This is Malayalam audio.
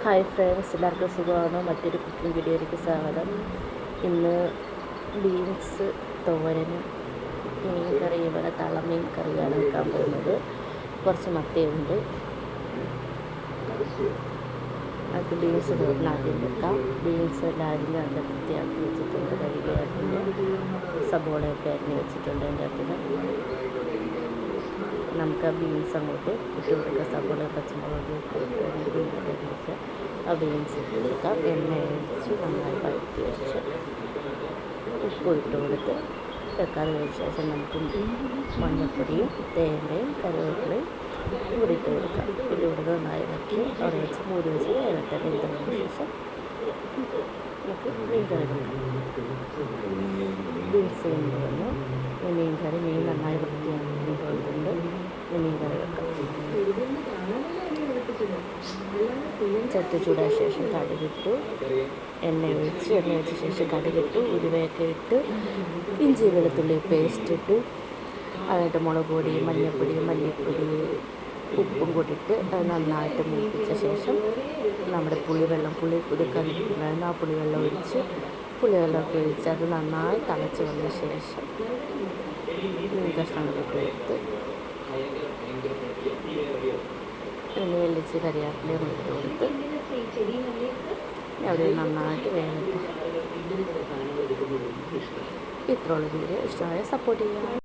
ഹായ് ഫ്രണ്ട്സ്, എല്ലാവർക്കും സുഖമാണ്. മറ്റൊരു കുക്കിംഗ് വീഡിയോയിലേക്ക് സ്വാഗതം. ഇന്ന് ബീൻസ് തോരനും മീൻ കറിയും തളമീൻ കറിയാണ് വെക്കാൻ പോകുന്നത്. കുറച്ച് മത്തിയുണ്ട്. അത് ബീൻസ് തോരൻ ആദ്യം വെക്കാം. ബീൻസ് എല്ലാം അരിഞ്ഞ് നല്ല വൃത്തിയാക്കി വെച്ചിട്ടുണ്ട്. കഴുകി അരിഞ്ഞ് സബോളയൊക്കെ അരിഞ്ഞ് വെച്ചിട്ടുണ്ട്. അതിൻ്റെ അകത്ത് നമുക്ക് ആ ബീൻസ് അങ്ങോട്ട് ഇട്ട് കൊടുക്കുക. സബോള പച്ചമുളക് ഇട്ട് ആ ബീൻസ് ഇട്ട് കൊടുക്കാം. എണ്ണ ഒഴിച്ച് നന്നായി വഴറ്റി വെച്ച് ഉപ്പ് ഇട്ട് കൊടുത്ത് വെക്കാതെ വെച്ച ശേഷം നമുക്ക് മഞ്ഞൾപ്പൊടിയും തേങ്ങയും കറിവേപ്പിലയും കൂടി ഇട്ട് കൊടുക്കാം. ഇട്ട് കൊടുത്ത് നന്നായി വയ്ക്കി അവിടെ വെച്ച് മൂടി വെച്ച് വേവട്ടെ. വെന്തതിന് ശേഷം നമുക്ക് മീൻ കറി വെക്കാം. ബീൻസ് വെന്ത് വന്നു. മീൻ കറി നന്നായി വൃത്തിയാക്കി പോയിട്ടുണ്ട്. മീൻ കറി വെക്കാം. ചട്ടി ചൂടായ ശേഷം കടുകിട്ടു, എണ്ണ വെച്ച ശേഷം കടുകിട്ടു, ഉലുവയൊക്കെ ഇട്ട് ഇഞ്ചി വെളുത്തുള്ളി പേസ്റ്റ് ഇട്ടു, അതായിട്ട് മുളക് പൊടി, മഞ്ഞൾപ്പൊടി, മല്ലിപ്പൊടി, ഉപ്പും കൂടിയിട്ട് നന്നായിട്ട് മൂപ്പിച്ച ശേഷം നമ്മുടെ പുളി കുതുക്കാതിരിക്കുന്നതായിരുന്നു. ആ പുളിവെള്ളമൊക്കെ ഒഴിച്ച് അത് നന്നായി തിളച്ച് വന്ന ശേഷം മീൻ കഷ്ണങ്ങളിട്ട് എടുത്ത് വെള്ളിച്ച് കരിയാപ്പിലയും ഇട്ട് കൊടുത്ത് അവിടെ നന്നായിട്ട് വേവട്ടെ. ഇത്രയുള്ള വീഡിയോ ഇഷ്ടമായ സപ്പോർട്ട് ചെയ്യുക.